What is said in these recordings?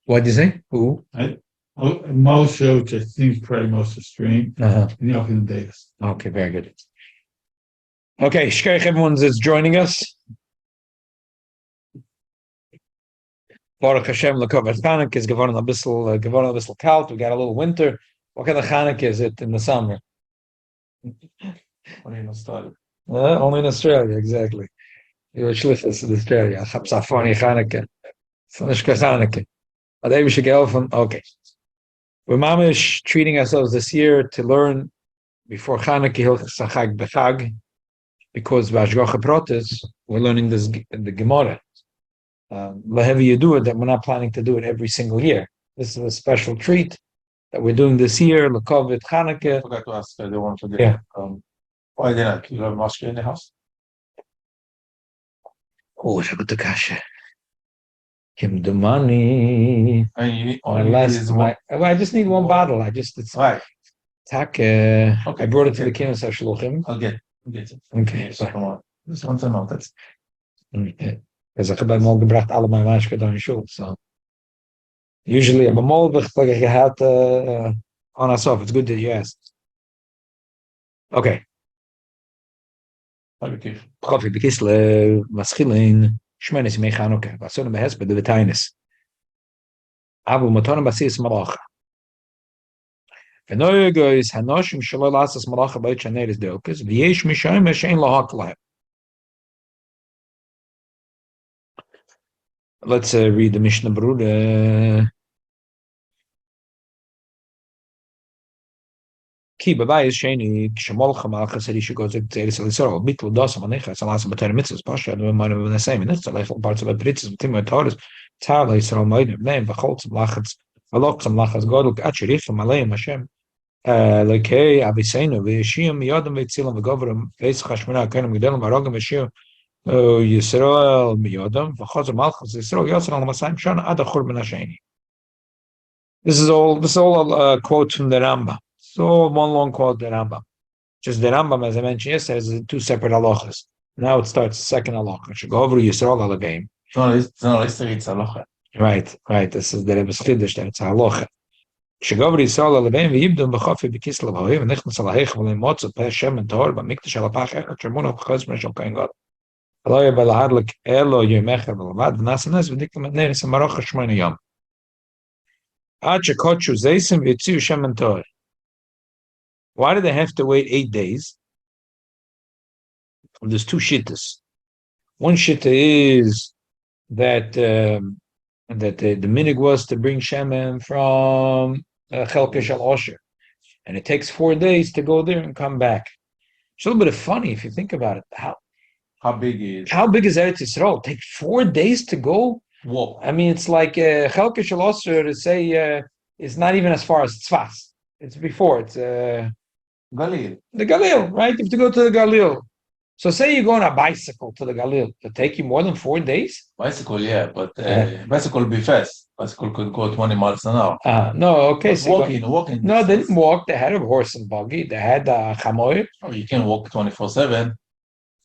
What do you say? Who? Most shows I think probably most of stream. Okay, very good. Okay, shkeich everyone that's joining us. Baruch Hashem, L'Kovet Chanukah is geworden a bissel kalt. We got a little winter. What kind of Chanukah is it in the summer? Only in Australia. Only in Australia, exactly. You're Schliffes in Australia. Chapsafoni Chanukah. Sonishka Chanukah. We should go from, okay. We're mamish treating ourselves this year to learn before Chanukah Hilchos Chag B'Chag, because Vashgocha Protis, we're learning this the Gemara. Whatever you do it, that we're not planning to do it every single year. This is a special treat that we're doing this year. L'Kovet Chanukah. I forgot to ask. I don't want to forget. Yeah. Why didn't you have a mosque in the house? Oh, it's a good kasha. Kim the money. I just need one bottle. It's right. Okay. I brought it to the Kiddush Shluchim. I'll get it. Okay. So come on. Just want to know that's. Okay. Because I have mal gebracht alle mijn maatjes dan in shul. So usually I'm mal gehaald on us off. It's good that you asked. Okay. Coffee bekisle maschilin shmenes me Chanukah. Vason behes be de tainis. Abu moton basis malacha. V'noy goes hanoshim shelo lasas malacha beit shaneres deokes. V'yesh mishayim shein lahaklah. Let's read the Mishnah Brura. Ki b'bayis sheni k'shemolcha malcha said he should go to Tzeres Elisoro. Bitlu dosa manecha salasa b'tayr mitzvahs pasha adom ma'anu v'nesayim v'nitza leichel parts of the pritzes v'tim v'toris tzar le'Yisrael moedim v'neim v'chol tzim lachats v'lok tzim lachats godel k'achirichem aleim Hashem lekei aviseinu v'yeshiyim yodam v'tzilam v'govram v'eisach hashmona ha'kenim gedelim v'arogim v'shiyim Yisrael miyodam v'chazar malchus Yisrael yosar al masayim shana ad achur ben hasheni. This is all quotes from the Rambam. So one long quote the Rambam. Just the Rambam, as I mentioned yesterday, is two separate halachas. Now it starts the second halacha. Should go over Yisrael alagaim. It's halacha. Right. This is the Rebbe's chiddush that it's a halacha. Should go over Yisrael alagaim v'yibdum b'chafi b'kislev ha'ohiv v'nichnas alahech v'leim motzot peh Shem and Torah b'mikdash alapach echad shemuna b'chaz m'rishal kain God. Why did they have to wait 8 days? There's two shittas. One shitta is that the minig was to bring shemen from Chelke Shel Osher, and it takes 4 days to go there and come back. It's a little bit of funny if you think about it. How big is Eretz Yisrael? Take 4 days to go. Whoa! I mean, it's like Chelke Shel Osher to say it's not even as far as Tzfas. It's before. It's Galil. The Galil, right? You have to go to the Galil. So say you go on a bicycle to the Galil. It'll take you more than 4 days? Bicycle, yeah, but bicycle will be fast. Bicycle could go 20 miles an hour. No, okay. So walking. No, they didn't walk. They had a horse and buggy. They had chamoy. Oh, you can walk 24/7.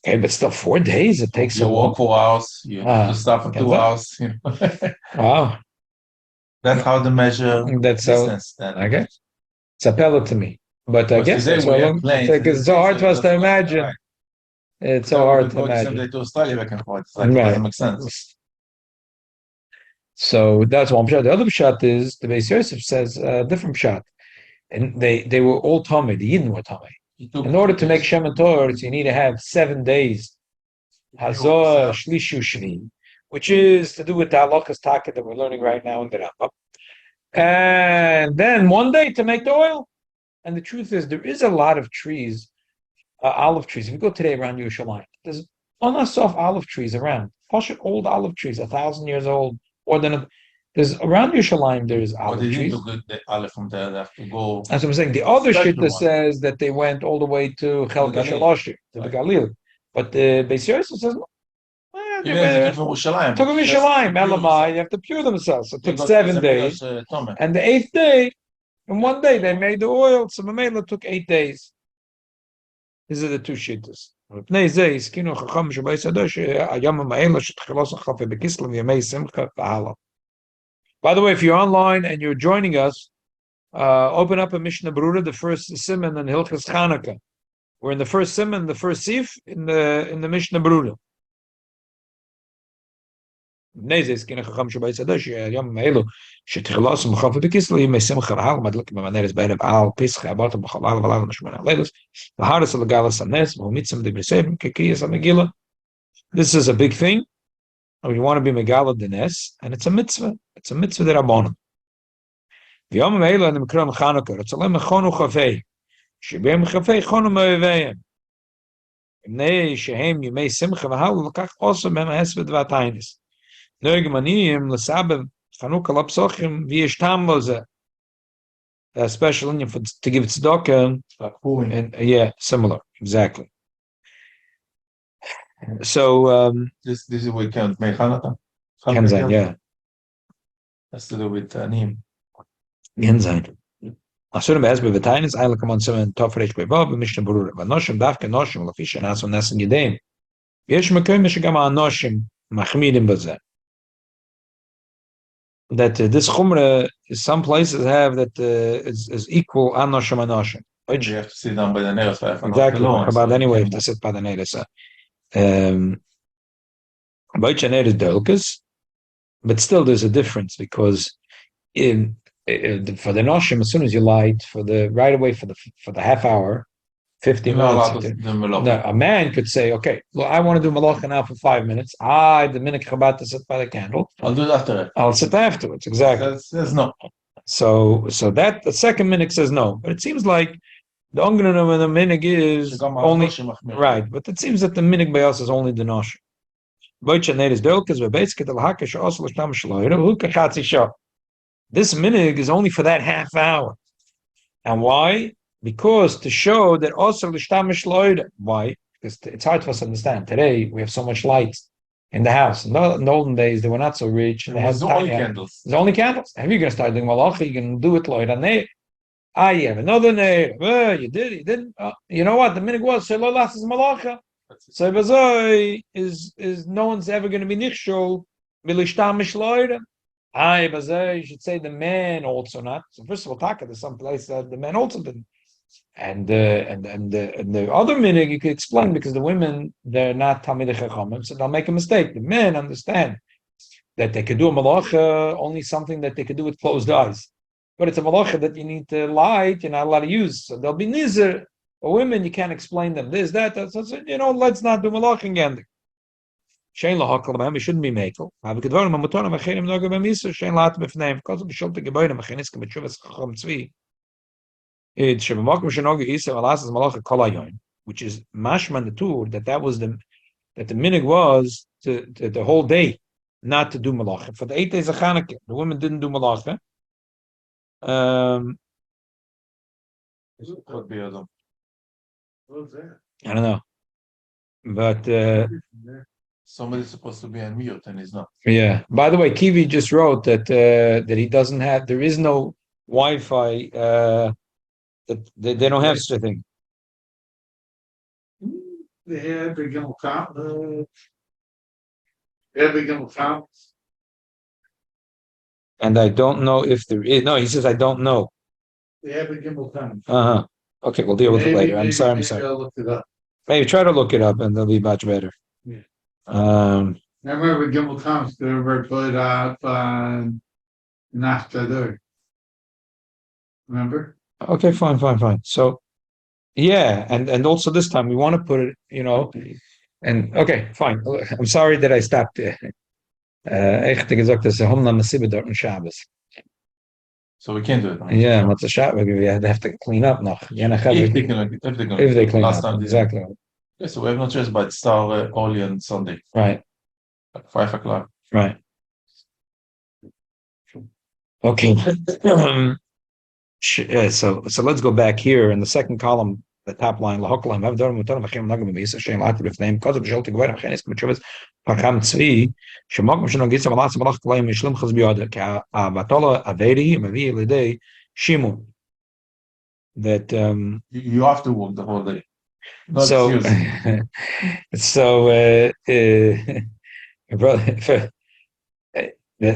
Okay, but still 4 days. It takes you walk 4 hours. You have to stop for 2 hours. Wow. That's how they measure distance. Okay. It's a pellet to me. But I guess it's so hard for us to imagine. Right. It's so hard to imagine. To Australia back and forth. It doesn't make sense. So that's one shot. The other shot is the Beis Yosef says a different shot. And they were all Tomei. The Yidden were Tomei. In order to make Shem and Torah, you need to have 7 days. Hazor Shlishu Shni, which is to do with the halachas taka that we're learning right now in the Rambam. And then 1 day to make the oil. And the truth is, there is a lot of trees, olive trees. If you go today around Yerushalayim, there's unasof olive trees around. Old olive trees, 1,000 years old, or than there's around Yerushalayim. There's olive trees. The olive from there, they have to go. That's what I'm saying. The other shitta says that they went all the way to Chelke Shel Osher, to the Galil, but the Beis Yosef says no. Took them Yerushalayim, Elamai. You have to pure themselves. So it took 7 days, and the 8th day. In 1 day, they made the oil. So Mamela took 8 days. These are the two shittas. מפני זה הסכינו חכם שביסודו שהיום האלה שתחילוס החופי בכסלו וימי שמחה והלאה. By the way, if you're online and you're joining us, open up a Mishnah Brura, the first siman in Hilchos Chanukah. We're in the first siman, the first sif in the Mishnah Brura. בני זה הסכינו חכם שביסודו שהיום האלו שתחילוס החופי בכסלו ימי שמחה והלאה, מדליק במנרס בערב על פסח, עברת בחלל ולעל נשמנה לילוס, והרס על גלס הנס, והומיצם דבריסים, כקייס המגילה. This is a big thing. We want to be Megala Dines, and it's a mitzvah. It's a mitzvah that Rabbanon. The Yom Meila and the Mikram Chanukah, it's a lem chonu chafei. Shibim chafei chonu me'eveim. Imnei shehem yimei simcha v'hal l'kach also mem hesvet v'atainis. Noeg maniyim l'sabev Chanukah l'psochim v'yesh tam loze. A special union for to give tzedakah. And yeah, similar, exactly. So this is we count Mechanata. Can sein, yeah. Has to do with Nim. Can sein. Asur be'ez be'vetainis ayla kamon seven tofresh be'vav b'mishnah berura. V'noshim davke noshim l'fish anas v'nesen yedeim. V'yesh mekoyim shegam ha'noshim machmirim b'zeh. That this chumrah, some places have that is equal anoshim anoshim. You have to sit down by the nails. Exactly. About anyway, if to sit by the nails. Boichaner is delkas, but still there's a difference because for the noshim, as soon as you light for the right away for the half hour, 50 minutes. A man could say, okay, well, I want to do malacha now for 5 minutes. The minute Chabad to sit by the candle. I'll do it after it. I'll sit afterwards. Exactly. Says no. So that the second minute says no, but it seems like the ongenum and the minig is only right, but it seems that the minig by us is only the noshim. This minig is only for that half hour, and why? Because to show that also l'shtamish loida. Why? Because it's hard for us to understand. Today we have so much light in the house. In the olden days they were not so rich. And there's only candles. There's only candles. If you're going to start doing malacha, you can do it loida neir. You have another name. You didn't. You know what? The minig was so lolas is malacha. So bazoi is no one's ever going to be nichshol milishtam mishloida. Bazoi, you should say the man also not. So first of all, taka, there's some place that the man also didn't. And the other minig you could explain because the women they're not talmidei chachamim, so they'll make a mistake. The men understand that they could do a malacha only something that they could do with closed eyes. But it's a malacha that you need to light, you're not allowed to use. So there'll be nizer. Or women, you can't explain them. This, that, so, let's not do malacha again. Shein lahakal, we shouldn't be makel. Which is mashman the tour that was the minig was to the whole day not to do malacha. For the 8 days of Chanukah, the women didn't do malacha. I don't know, but somebody's supposed to be on mute and he's not. Yeah. By the way, Kiwi just wrote that he doesn't have. There is no Wi-Fi. That they don't have such a thing. They have begin count. They begin count. And I don't know if there is. No, he says I don't know. They have a gimbal time. Okay, we'll deal with it later. I'm sorry. I'll look it up. Maybe try to look it up, and they'll be much better. Yeah. Um. I remember gimbal times they were put out on Naftador. Remember? Okay, fine. So, yeah, and also this time we want to put it, and okay, fine. I'm sorry that I stopped there. Echt gesagt, dass Homna Masibah dort in Shabbos. So we can't do it. Yeah, but the Shabbos we have to clean up noch. If They clean up, time, exactly. Yeah, so we have no choice but to start early on Sunday. Right. Like 5 o'clock. Right. Okay. So let's go back here in the second column, the top line. That You have to work the whole day. Not So, excuse. so, brother,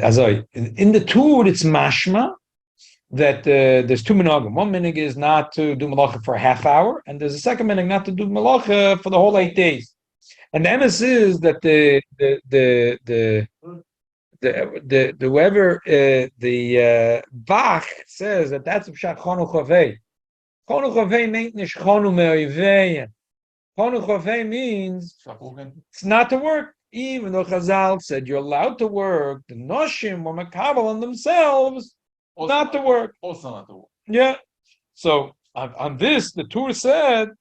also, in the Tur, it's mashma that there's two minhagim. One minhag is not to do malacha for a half hour, and there's a second minhag not to do malacha for the whole 8 days. And the emes is that the whoever the Bach says that that's pshat chonu chavei. Chonu chavei means nish chonu me'oivei. Chonu chavei means it's not to work. Even though Chazal said you're allowed to work, the noshim were makabel on themselves Also not to work. Also not to work. Yeah. So on this, the Tur said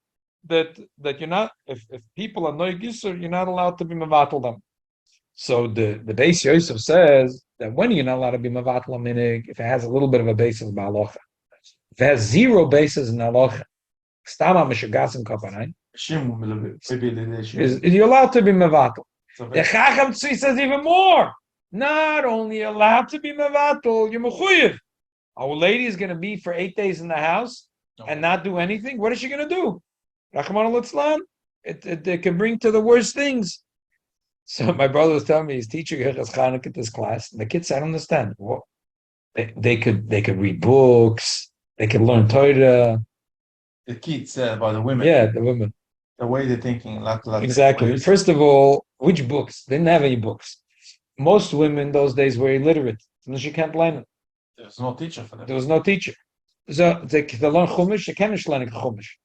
that you're not, if people are no gisur, you're not allowed to be mevatel them. So the Beis Yosef says that when you're not allowed to be mevatel a minig, if it has a little bit of a basis in halacha, if it has zero basis in halacha, stama mishagas and kapanai, is you're allowed to be mevatel. The Chacham Tzvi says even more. Not only allowed to be mevatel, you're mechuyev. Our lady is going to be for 8 days in the house and not do anything. What is she going to do? Rahman al-Islam, it can bring to the worst things. So my brother was telling me he's teaching Hilchos Chanukah at this class, and the kids I don't understand. Well, they could read books, they could learn Torah. The kids said about the women. Yeah, the women. The way they're thinking, Exactly. First of all, which books? They didn't have any books. Most women those days were illiterate, so she can't learn it. There's no teacher for them. There was no teacher. So they learn Chumash, they can't learn Chumash.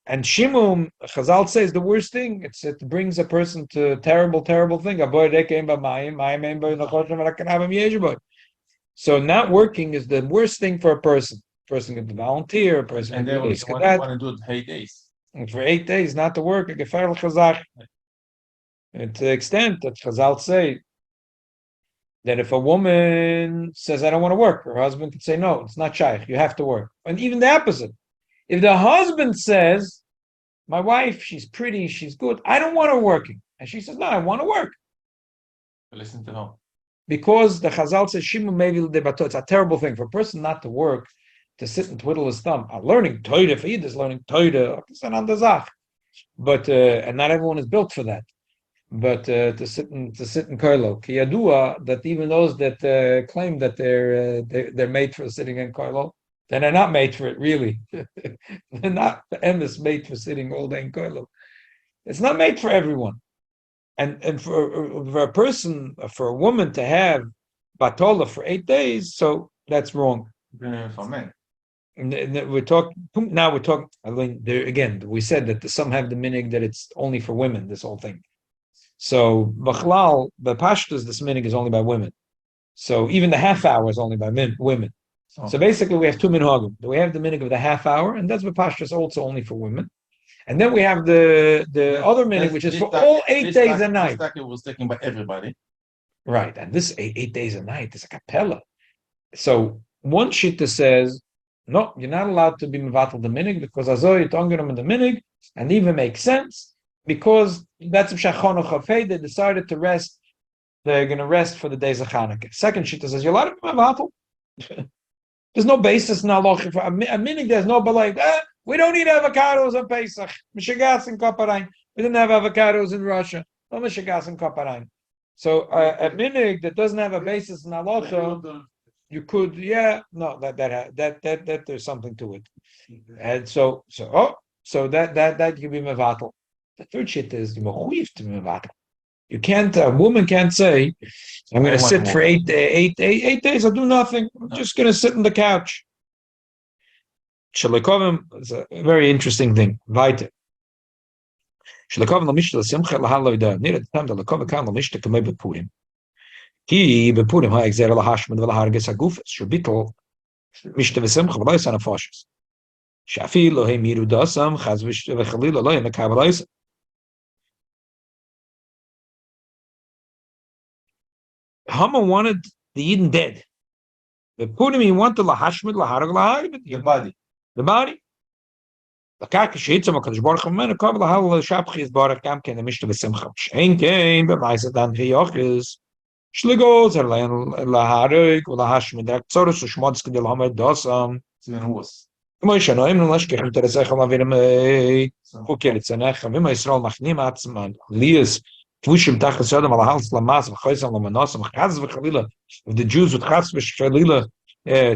And Shimum, Chazal says the worst thing, it brings a person to a terrible, terrible thing. So not working is the worst thing for a person. A person can volunteer, a person And can they do this, want that. to do it 8 days. And for 8 days not to work, to the extent that Chazal say that if a woman says, I don't want to work, her husband could say, no, it's not shaykh, you have to work. And even the opposite. If the husband says, my wife, she's pretty, she's good, I don't want her working. And she says, no, I want to work. Listen to her. Because the Chazal says, it's a terrible thing for a person not to work, to sit and twiddle his thumb. Learning Torah, for Yiddish, learning Torah, but and not everyone is built for that. But to sit in koilo, kiyadua, that even those that claim that they're made for sitting in koilo, then they're not made for it really. They're not emes made for sitting all day in koilo. It's not made for everyone. And for a person, for a woman to have batola for 8 days, so that's wrong. For men. We're talking. I mean, there again, we said that some have the minig that it's only for women. This whole thing. So b'chlal, the pashtus, this minig is only by women. So even the half hour is only by women. Oh. So basically, we have two minhagim. We have the minig of the half hour, and that's b'pashtus also only for women. And then we have the other minig, which is for all 8 days a night. This was taken by everybody. Right, and this 8 days a night is a capella. So one shitta says, no, you're not allowed to be mevatel the minig because azoy tongerim in the minig, and even makes sense because that's shachonu chafei. They decided to rest. They're going to rest for the days of Chanukah. Second shitta says you're allowed to be mevatel. There's no basis in halacha for a minig. There's no belief. We don't eat avocados on Pesach. Mishagas and kaparain. We didn't have avocados in Russia. No mishagas and kaparain. So a minig that doesn't have a basis in halacha. You could, that there's something to it, and so that you be mevatel. The third shit is you mechuyev to be mevatel. You can't, a woman can't say, I'm going to sit for 8 days. I'll do nothing. I'm just going to sit on the couch. Shalikovim is a very interesting thing. Weiter. Shalikovim l'mishta l'simcha l'haloi da. Near the time the Shalikovim can l'mishta kamei b'purim. כי בפורים הגזר להשמד ולהרגס הגוף שביטל משתה ושמחה ולא יסן הפושס. שאפילו הם ירו דסם חס וחלילה לא ינקבל עיסה. Haman wanted the Eden dead. בפורים he wanted להשמד להרג the body. The body. לקח כשיצם הקדוש ברוך הוא ממנו קבל להל שבחי יסברך גם כן למשתה ושמחה. שאין כן במעשת הנחיוכס Shligos are laharik or lahashmid. There are tzoros ushmods kedil hamed dosam. It's even worse. כמו שנועים לא נשכחים תרצח אביהם חוקר צנח ומה ישראל מחנים עצמן ליאס תבושים תחת סודם על ההלס למאס וחויסם למנוסם חז וחלילה if the Jews would חז וחלילה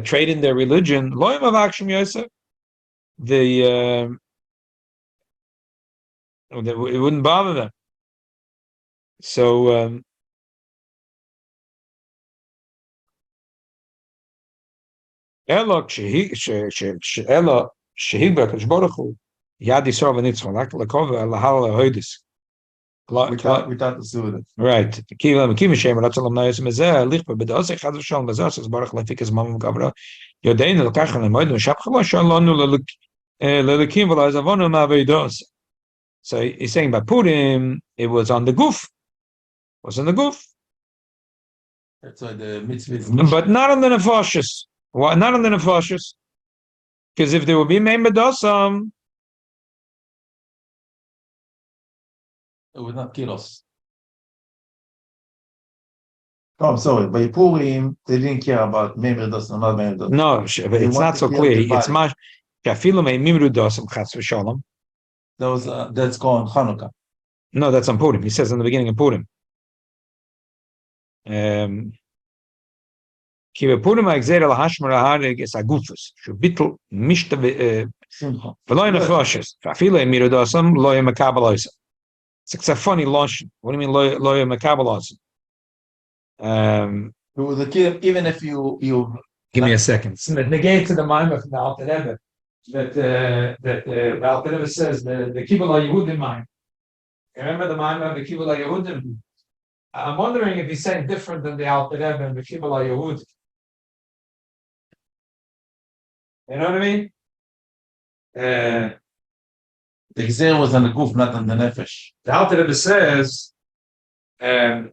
trade in their religion לא הם מבקשים יוסף it wouldn't bother them so אלא שהיגבר הקדוש ברוך הוא יד ישראל וניצחון רק לקובע להל ההוידס without the Suda. right כי משם רצה למנוע יסם הזה לכפה בדעוסי חד ושלום בזרס אז ברוך להפיק הזמן ומגברה יודענו לקח למועד ושפך לא שלנו ללקים ולא עזבנו מהוידוס so he's saying by Purim it was on the goof That's why the mitzvah is but not on the nefashis. Why not on the nefashis? Because if they would be made bedosam, it would not kill us. Oh, I'm sorry. By Purim, they didn't care about Meimer Dosam, not Meimer Dosam. no, but it's not so clear. It's much. Kafilu mei mimru dosam chas v'shalom. That's called Chanukah. No, that's on Purim. He says in the beginning of Purim. Ki bePurim ha'exer el hashmer ha'hareg es agufus. Shubitl mishta Simcha. v'lo nefashis. Kafilu mei mimru dosam lo yemekabel oisam. It's a funny lotion. What do you mean lo yemekabel oisam? It was a kid, even if you Give me a second. It negates the Maimah from the Alter Rebbe that the Alter Rebbe says the Kibbutz Yehudim mind. Remember the Maimah of the Kibbutz Yehudim? I'm wondering if he's saying different than the Alter Rebbe and the Kibbutz Yehudim. You know what I mean? the Gezer was on the goof, not on the nefesh. The Alter Rebbe says. The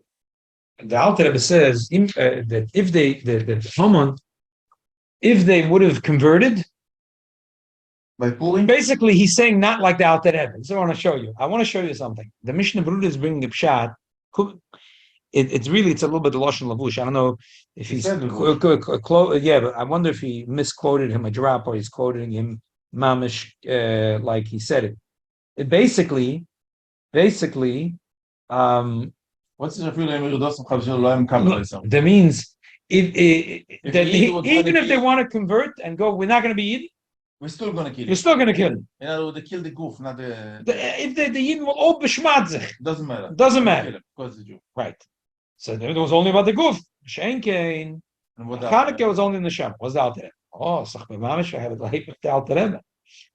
Alter Rebbe says that if the Haman, if they would have converted, By Purim, basically he's saying not like the Alter Rebbe. So I want to show you something. The Mishnah Berurah is bringing a pshat. It's a little bit the Lashon Lavush. I don't know if he's yeah, but I wonder if he misquoted him a drop or he's quoting him mamish like he said it. It basically. what's the real Meimer Dosam Chavshel Loim Kabbalah? That means Yid would even wanna if they be- want to convert and go, we're not going to be Yid, We're still going to kill you're it. still going to kill them. In other words, they kill the goof, not the. If the Yid will all b'shmat zich. Doesn't matter. Doesn't matter. Kill him, because the Jew. Right. So it was only about the goof. Shenkein. And what Chanukah was only in the Shem. Was the Alter Rebbe. Oh, sach b'mamish, I have it like the Alter Rebbe.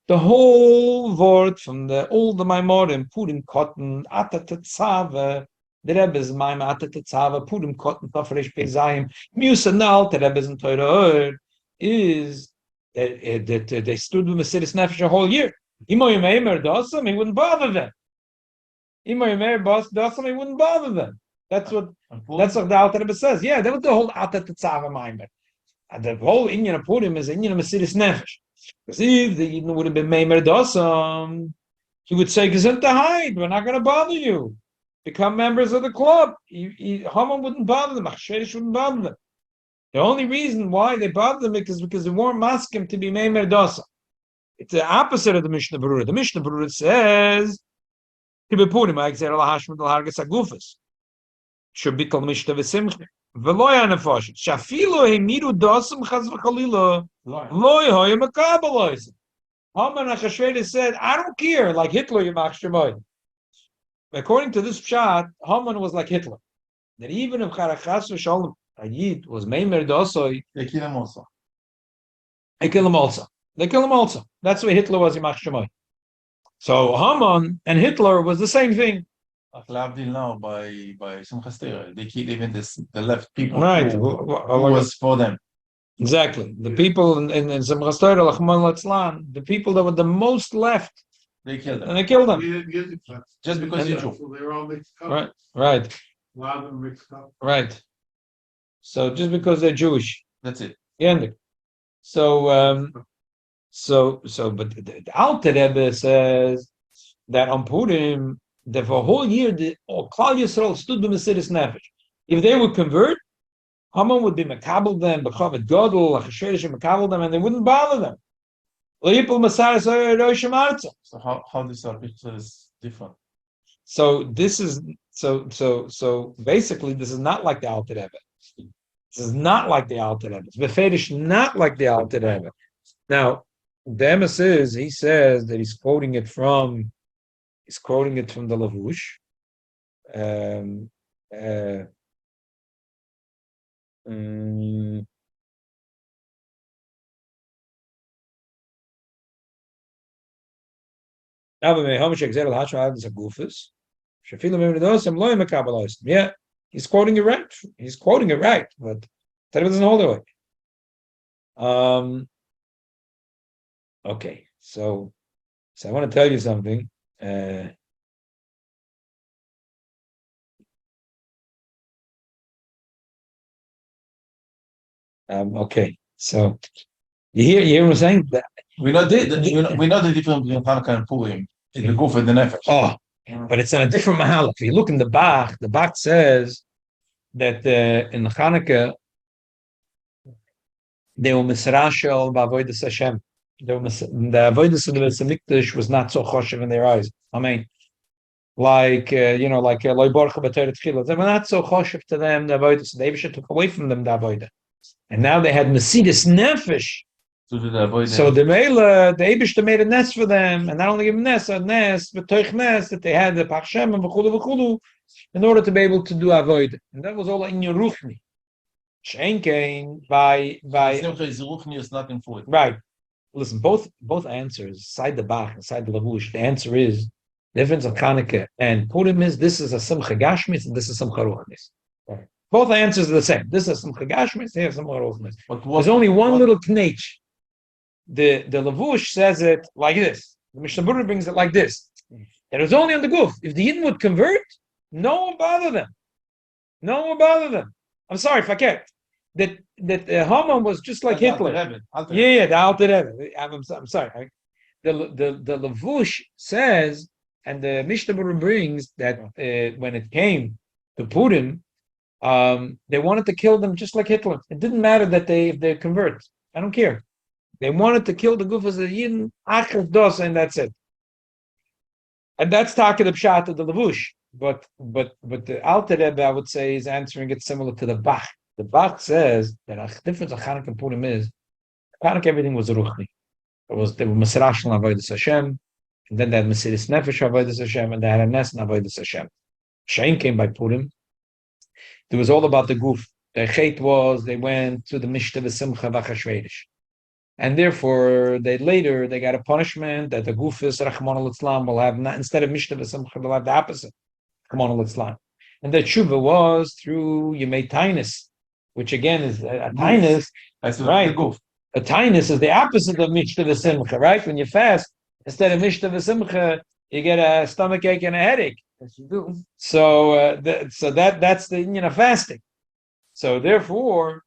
The whole word from all the Maimorim, Purim cotton, Atatetzave, the Rebbe's Maim Atatetzave, Purim cotton, Tafresh Pezayim, Musa Nal, the Rebbe's in Torah is that they stood with Mesiris Nefesh a whole year. Imoyim Eimer Dosam, he wouldn't bother them. Imoyim Eimer Dosam, he wouldn't bother them. That's what the Alter Rebbe says. Yeah, that was the whole Atatetzave Maimer. And the whole Inyan of Purim is Inyan of Mesiris Nefesh. Because if the Yidden would have been Meimer Dosam, he would say, Gesundheit, hide, we're not going to bother you. Become members of the club. Haman wouldn't bother them. Achsherish wouldn't bother them. The only reason why they bothered them is because they weren't masking to be Meimer Dosam. It's the opposite of the Mishnah Berurah. The Mishnah Berurah says, Kibepurim, ha'exer al-hashmud al-harges ha'gufas. Shobitl mishta v'simcha. V'lo ya-nefashim. Shafilo hemiru dosam chaz v'chalila. Lo yehoya makabel oisem. Haman Achashverosh said, I don't care, like Hitler, Yimach Shemoy. According to this pshat, Haman was like Hitler. That even if Charachas v'shalom a Yid was Meimer Dosoi, They kill him also. they kill him also. That's why Hitler was Yimach Shemoy. So Haman and Hitler was the same thing. Lavdil now by Simchas Torah. They kill even the left people. Right. Who was for them. Exactly. The people in Simchas Torah, Lachman Latzlan, the people that were the most left, They killed them. and they killed them. Just because you're Jew. So they were all mixed up. Right. A lot of them mixed up. Right. So just because they're Jewish. That's it. But the Alter Rebbe says that on Purim, that for a whole year, Klal Yisrael stood by Mesiris Nefesh. If they would convert, Haman would be makabel them, B'chavet Gadol, Achashverosh would makabel them, and they wouldn't bother them. So how this picture is different? So this is so basically this is not like the Alter Rebbe. This is not like the Alter Rebbe. It's befedish not like the Alter Rebbe. Now, the emes is he says that he's quoting it from the Lavush. Yeah, he's quoting it right. He's quoting it right, but that doesn't hold the way. Okay, so I want to tell you something. Okay, so you hear what I'm saying? We know the difference between Hanukkah and Purim. It's the goof and the nefesh. Oh, but it's in a different mahal. If you look in the Bach says that in Hanukkah they were misrashel b'avodas Hashem. The avodas of the Beis Hamikdash was not so choshev in their eyes. I mean, like loy borcha b'Torah tchila. They were not so choshev to them. The avodas, the Eibusha took away from them the avodah, and now they had mesidus nefesh. So the Eibusha made a nest for them, and not only give them a nest, but toich nest that they had the pachshem and v'chulu in order to be able to do avodah, and that was all in your ruchni. Shenkein by is not in food. Right. Listen, both answers, side the Bach and side the Lavush, the answer is the difference of Chanukah and Purim is this is a Simcha Gashmis and this is Simcha Ruchnis. Right. Both answers are the same. This is Simcha Gashmis, here is Simcha Ruchnis. There's only one little knetch. The Lavush says it like this. The Mishnah Berurah brings it like this. It was only on the Guf. If the Yidden would convert, no one bother them. No one bother them. I'm sorry, Faket. That Haman was just like Hitler. Yeah, the Alter Rebbe. I'm sorry. The Lavush says, and the Mishnah Berurah brings that when it came to Purim, they wanted to kill them just like Hitler. It didn't matter that if they convert. I don't care. They wanted to kill the Gufas of the Yidden, Achas Dos, and that's it. And that's talking the Pshat of the Lavush. But the Alter Rebbe, I would say, is answering it similar to the Bach. The Bach says that a difference of Chanukah and Purim is Chanukah everything was ruchni. They were Masrashal Avodas Hashem, and then they had Mesidus Nefesh Avodas Hashem, and they had a Nes and Avodas Hashem. Shein came by Purim. It was all about the Guf. Their chait was they went to the Mishta V'Simcha V'Chashverish, and therefore they got a punishment that the Guf is Rachmana Litzlan will have not, instead of Mishta V'Simcha they'll have the opposite Rachmana Litzlan, and the tshuva was through Yemei Tainus, which again is a tainus, right? A tainus is the opposite of Mishta V'Simcha, right? When you fast, instead of Mishta V'Simcha, you get a stomach ache and a headache. Yes, you do. So that's the fasting. So therefore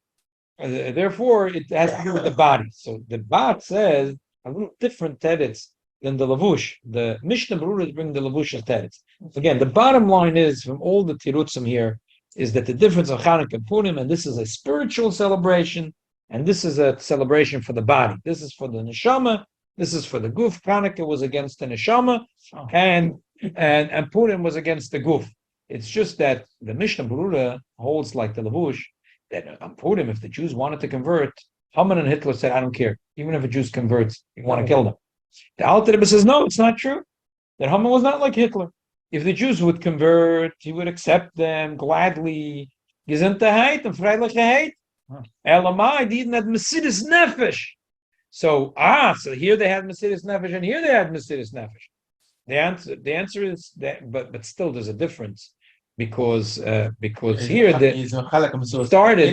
it has to do with the body. So the Bach says a little different teretz than the Lavush. The Mishnah Berurah is bringing the Lavush as teretz. Again, the bottom line is from all the tirutzim here is that the difference of Chanukah and Purim, and this is a spiritual celebration, and this is a celebration for the body. This is for the neshama. This is for the guf. Chanukah was against the neshama, and Purim was against the guf. It's just that the Mishnah Berurah holds like the Lavush that on Purim, if the Jews wanted to convert, Haman and Hitler said, "I don't care. Even if a Jew converts, you want to kill them." The Alter Rebbe says, "No, it's not true. That Haman was not like Hitler. If the Jews would convert, he would accept them gladly. Gesundheit and Freilichkeit. Elamai didn't have Mesidus Nefesh. So here they had Mesidus Nefesh, and here they had Mesidus Nefesh. The answer is that, but still there's a difference because here the started.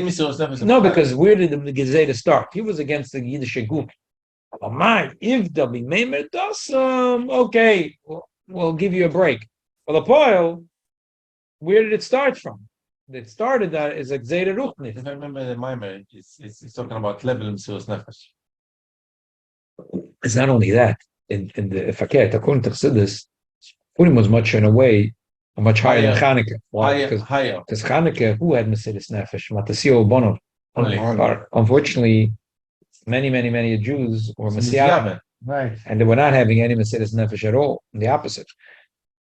No, because where did the Gezeda start? He was against the Yiddish Guf. Elamai, if the Bimemer does okay, we'll give you a break. Well, the poil, where did it start from? It started that is like Zayda Ruchnis. If I remember the Maimer, it's talking about level of Mesiras Nefesh. It's not only that. In the Faket, according to Chassidus, Purim was much in a way much higher than Chanukah. Why? Because Chanukah, who had Mesidus Nefesh? Matasio Bonov. Unfortunately, many Jews were Messiah. Right. And they were not having any Mesiris Nefesh at all. The opposite.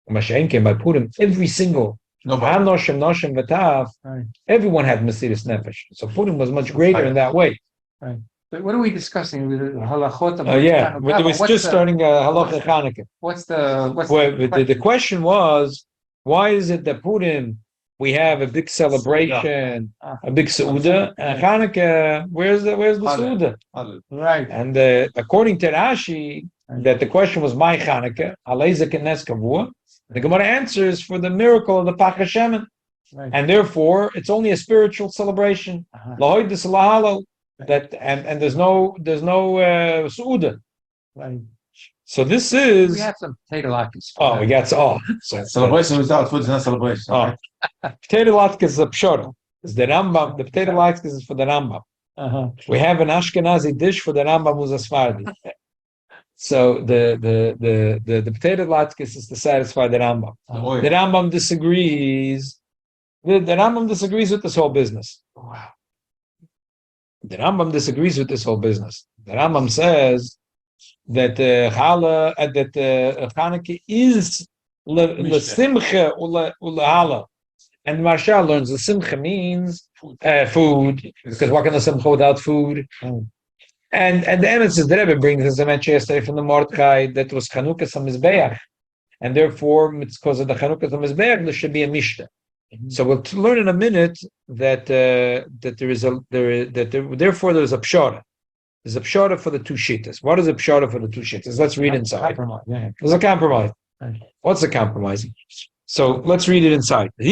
Mashiach came by Purim, every single Nobody. Anoshim, Noshim, V'tav, Right. everyone had Mesiris Nefesh. So Purim was much greater in that way. But what are we discussing? Halachot of Yeah, Chanukah? we just starting Halacha Chanukah. What's the Well, the question was, why is it that Purim we have a big celebration, a big Seudah, and Chanukah, where's the Seudah? right? And according to Rashi, that the question was my Chanukah, Aleiza Kenes Kavua. The Gemara answers for the miracle of the Pach Hashemen, and therefore it's only a spiritual celebration. Lahoid de Salahalo, that and there's no Seudah. Right. So this is. We have some potato latkes. Oh, we got so Celebration without food is not celebration. Oh. Potato latkes is a pshara. It's the Rambam. The potato latkes is for the Rambam. We have an Ashkenazi dish for the Rambam who's a Sephardi. So the potato latkes is to satisfy the Rambam. The Rambam disagrees. The Rambam disagrees with this whole business. Wow. The Rambam disagrees with this whole business. The Rambam says that Chanukah is the simcha ula, and Marshal learns the simcha means food, because what can the simcha without food? And the emes the Rebbe brings, as I mentioned yesterday, from the Mordechai, that was Chanukah Samizbeach, and therefore it's because of the Chanukah Samizbeach there should be a mishnah. So we'll learn in a minute that therefore there's a pshara. There's a pshara for the two shittas. What is a pshara for the two shittas? Let's read inside. There's a compromise. What's the compromise? So let's read it inside. So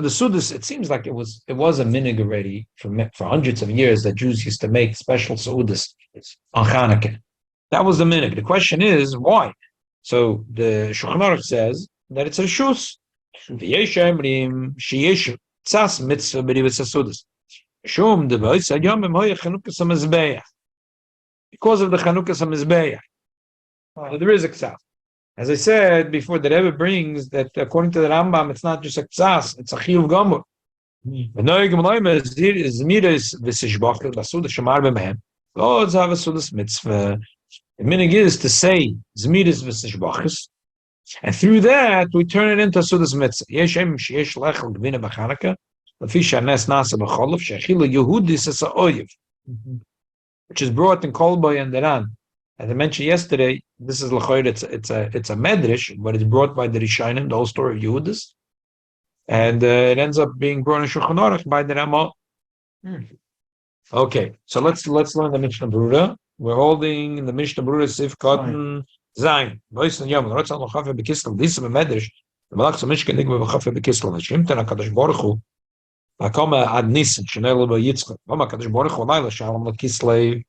the Sudas, it seems like it was a minig already for hundreds of years that Jews used to make special Sudas on Chanukah. That was the minig. The question is why. So the Shulchan Aruch says that it's a shus. Tzas mitzvah b'rivas hasudas. Shum devois hayom hoya Chanukah samizbeach. Because of the Chanukah samizbeach. So there is a tzas. As I said before, the Rebbe brings that according to the Rambam, it's not just a tzas, it's a chiyuv gomur. V'noy gemloyme zmiris v'sishbachel b'asudas shamar b'mehem. Lo zav hasudas mitzvah. The minig is to say zmiris v'sishbachel. And through that, we turn it into Sudas Mitzvah. Yeshem sheyesh lechel gvina b'Chanukah, l'fi shanes nasa b'cholov shechilu Yehudis es ha'oyev, which is brought in Kolboy and Deran. As I mentioned yesterday, this is l'choyer. It's a medrash, but it's brought by the Rishonim, the whole story of Yehudis, and it ends up being brought in Shulchan Aruch by the Ramah. Okay, so let's learn the Mishnah Berura. We're holding the Mishnah Berura Sif Cotton. Zayin, Boyson Yom, Rotzal Lochafe Bekiskel, this is a medrash. The Malach Samishka Nigma Lochafe Bekiskel, the Shimtan HaKadosh Baruch Hu, Akoma Ad Nisan, Shenel Ba Yitzchak, Vama Kadosh Baruch Hu, Laila Shalom LaKislev.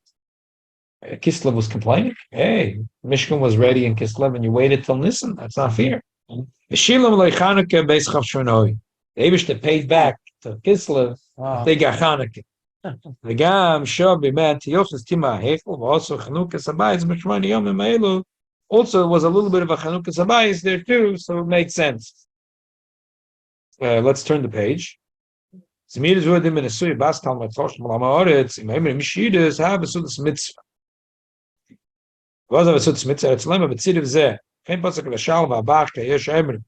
Kislev was complaining. Hey, Mishkan was ready in Kislev and you waited till Nisan. That's not fair. V'shilam Leichanukah Beis Chav Shonoi. The Eibush that paid back to Kislev, they got Chanukah. וגם שוב באמת יוחס טימה ההיכל ועalso חנוכת הבית בשמונה ימים האלו also it was a little bit of a Chanukah Sabayis there too, so it makes sense. Let's turn the page. Zmiris vudim in a suy bas talmud tosh malamaretz im emrim shidus have a sudas mitzvah. Was a sudas mitzvah? It's lema b'tzidiv zeh. Kein pasuk l'shal v'abach keyesh emrim.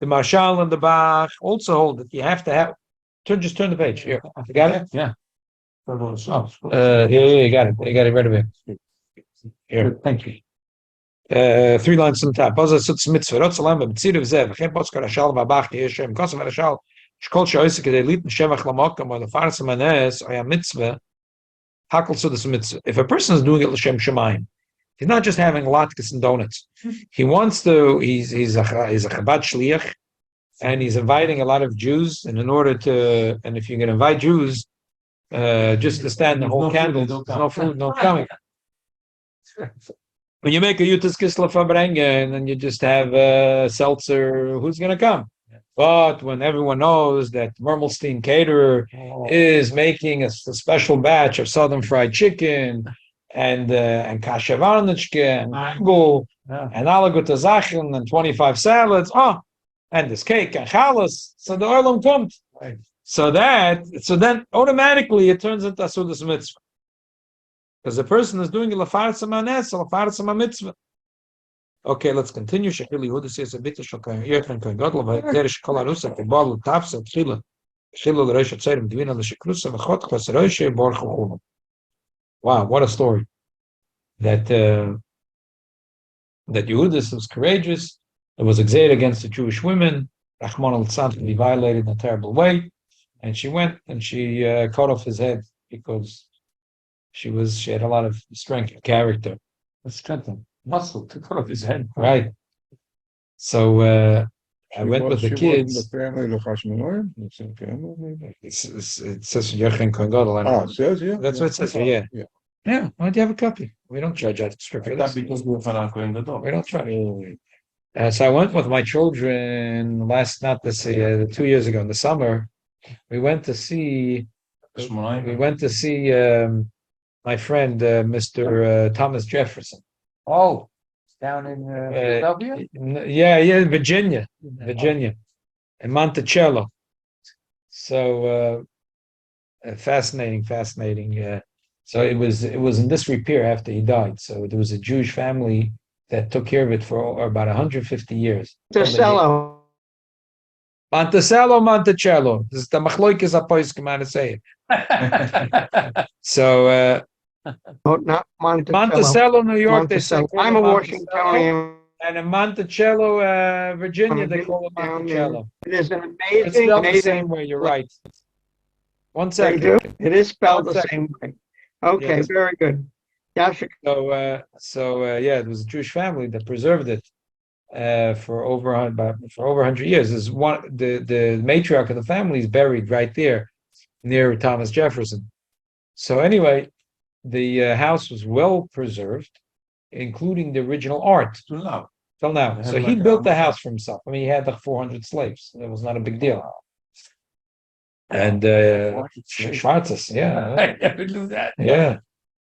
The marshal and the bach also hold that you have to have. Just turn the page. Here, you got it? Yeah. You got it. You got it right away. Here, thank you. 3 lines on the top. Baza sutz mitzvah. Rotzalam b'tzidiv zeh. V'chein pasuk l'shal v'abach keyesh emrim. Kosav l'shal. Shkol she'oisik kedei litn shevach lamakam or the farsa manes or a mitzvah. Hakol sudas mitzvah. If a person is doing it l'shem shemayim, he's not just having latkes and donuts. He wants to. He's a Chabad shliach, and he's inviting a lot of Jews. And in order to, and if you can invite Jews, just to stand the whole candle, no food, no coming. When you make a Yutas Kisla Fabrenga and then you just have a seltzer, who's going to come? But when everyone knows that Mermelstein Caterer is making a special batch of southern fried chicken and kasha varnichke and mango and alaguta zachin and 25 salads, and this cake and chalas, so the oilum comes. So then automatically it turns into asudas mitzvah. Because the person is doing lafaratza manes, lafaratza mitzvah. Okay, let's continue. Shechil Yehuda says a bit of shokay. Yerchen koin gadol vayder shkol arusa kebal tafsa tchila tchila l'reish tzayim divina l'shekrusa v'chot chas reish bar chuchum. Wow, what a story! That Yehuda was courageous. It was exerted against the Jewish women. Rahman al-Tzad to be violated in a terrible way, and she went and she cut off his head because she had a lot of strength of character. Strength of muscle to cut off his head. Right. So I went with the kids. The family, the Chashmonaim? It's in family. It says Yerchen Kohen Gadol. It says, yeah. That's what it says here. Yeah. Yeah. Why do you have a copy? We don't judge out strictly. That's because we're Hanan Kohen Gadol. We don't try. So I went with my children 2 years ago in the summer. We went to see. My friend, Mr. Thomas Jefferson. Oh, down in Philadelphia? Yeah, Virginia, in Monticello. So fascinating. So it was in disrepair after he died. So there was a Jewish family that took care of it for about 150 years. Monticello. This is the machloikis apoiskim, how to say it. So. Not Monticello, New York. They say I'm a Washingtonian. And in Monticello, Virginia, they call it Monticello. It is an It's amazing, spelled the same way. You're right. 1 second. They do? It is spelled 1 the second. same way. Okay, Yes. very good. Yashik. So it was a Jewish family that preserved it for over 100 years. Is one the matriarch of the family is buried right there near Thomas Jefferson. So anyway. The house was well preserved, including the original art. Till now. So he built the house for himself. I mean, he had like 400 slaves. It was not a big deal. And Schwarzes, yeah. I never knew that. Yeah.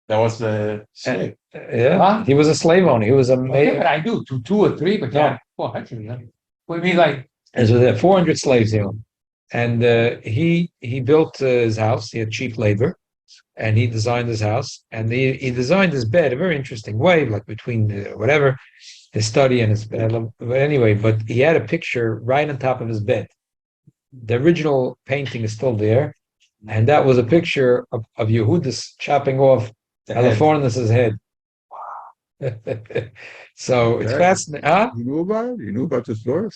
That was the slave. Yeah. Huh? He was a slave owner. He was a Okay, but I do, two or three, but Yeah. 400. What do you mean, like, And so there were 400 slaves he owned. And he built his house. He had cheap labor. And he designed his house, and he designed his bed a very interesting way, like between his study and his bed. But anyway, but he had a picture right on top of his bed. The original painting is still there, and that was a picture of Yehudis chopping off Californius' head. So it's fascinating. Huh? You knew about it? You knew about the story?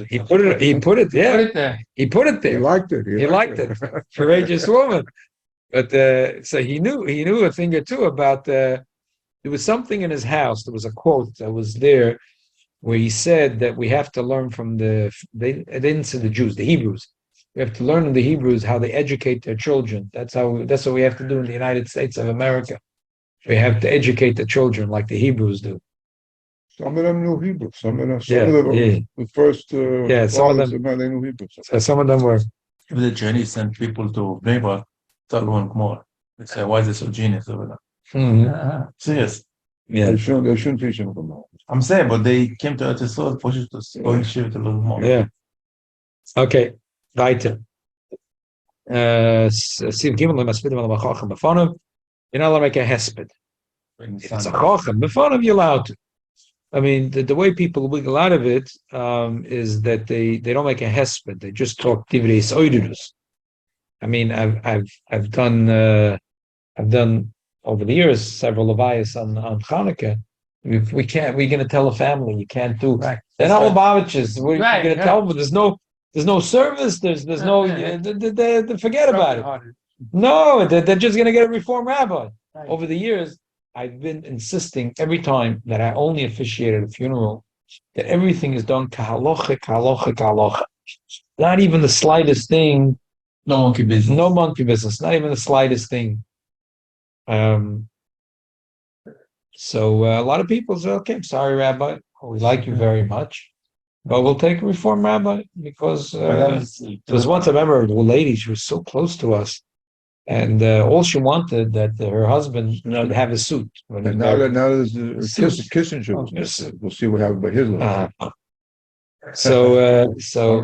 He put it there. put it there? He put it there. He liked it. He liked it. Courageous woman. But so he knew a thing or two about there was something in his house. There was a quote that was there where he said that we have to learn from they didn't say the Jews, the Hebrews. We have to learn from the Hebrews how they educate their children. That's what we have to do in the United States of America. We have to educate the children like the Hebrews do. Some of them knew Hebrew. Some of them, the first some of them they knew Hebrew. So some of them were. If the Chinese sent people to Bnei Talmud more. They say, why is it so genius over there? Mm-hmm. Serious. Yeah. They shouldn't teach them from now. I'm saying, but they came to Eretz Yisrael, pushed to go and shift a little more. Yeah. Okay. Weiter. Siv Gimel Maspedim al Machacham Befonim. You're not allowed to make a hesped. If it's a chacham Befonim, you're allowed to. I mean, the way people wiggle out of it is that they don't make a hesped. They just talk divrei soidus. I mean, I've done over the years several levayas on Chanukah. We're going to tell a family you can't do. Right. They're not Lubavitches. We're going to tell them there's no service. There's no. They forget about it. No, they're just going to get a Reform rabbi. Right. Over the years, I've been insisting every time that I only officiated a funeral that everything is done kahalocha. Not even the slightest thing. No monkey business. No monkey business. Not even the slightest thing. So a lot of people say, "Okay, I'm sorry, Rabbi. We like you very much, but we'll take a Reform rabbi because there was once I remember a lady. She was so close to us, and all she wanted that her husband would have a suit. And now there's Kissinger. We'll see what happens by his life. So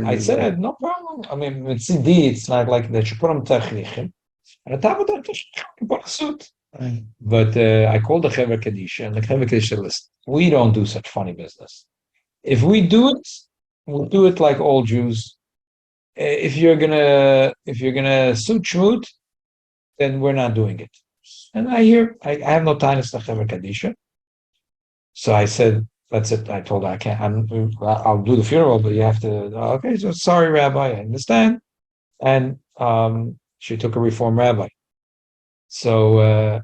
I said, no problem. I mean, it's indeed, it's not like that you put them technichen. And the top of that, but I called the Chevra Kadisha, and the Chevra Kadisha said, listen, we don't do such funny business. If we do it, we'll do it like all Jews. If you're gonna suit Shmut, then we're not doing it. And I have no time to Chevra Kadisha. So I said, that's it. I told her I can't. I'll do the funeral, but you have to. Okay, so sorry, Rabbi, I understand. And she took a Reform rabbi. So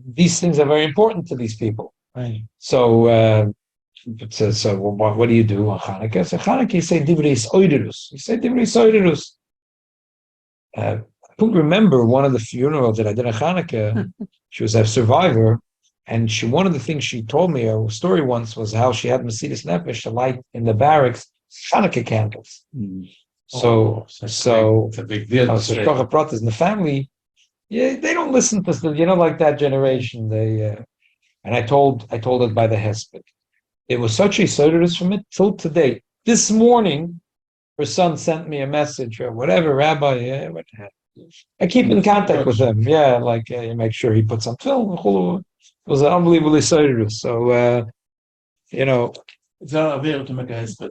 these things are very important to these people. Right. So what do you do on Hanukkah? So Hanukkah, you say Divris Oiderus. You say Divris Oiderus. I don't remember one of the funerals that I did on Hanukkah. She was a survivor. And one of the things she told me, a story once, was how she had Mercedes Nefesh to light in the barracks Hanukkah candles. So it's a big deal. So Pratas in the family, yeah, they don't listen to like that generation. They and I told it by the hesped. It was such a sodas from it till today. This morning, her son sent me a message or whatever, Rabbi. Yeah, I keep in contact with him. Yeah, like you make sure he puts some film. It was unbelievably sodas. So It's not available to make a hesped.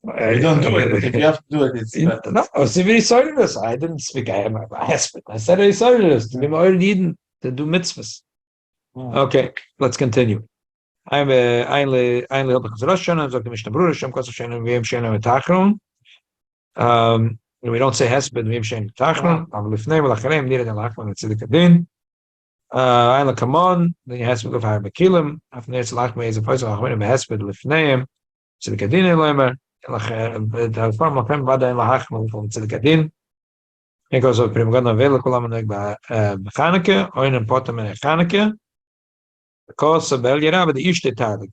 You don't do it. If you have to do it, it's better. No, it's very sodas. I didn't speak. I am a hesped. I said a sodas to be more Eden to do mitzvahs. Okay, let's continue. I'm einle Hilchos Chanukah, sagt die Mishnah Berura, Shem Kosov Shein V'Yem Shein V'Tachron. We don't say hesped V'Yem Shein V'Tachron. Aber Lifnei V'Lacharem Nira Den Lachman Tzedek Adin. Einle Kamon, then you hesped L'Fahar Bekilim. After Nir Tzlachmei is a Poisel Lachman V'Hesped Lifneim Tzedek Adin Eloimer. The form of him Vada in Lachman Tzedek Adin. He goes over Prim Gadon Vela Kulam Noig B'Chanukah, Oinen Potem in Chanukah. Because of Bel Yerah, but the Ishte Tadik.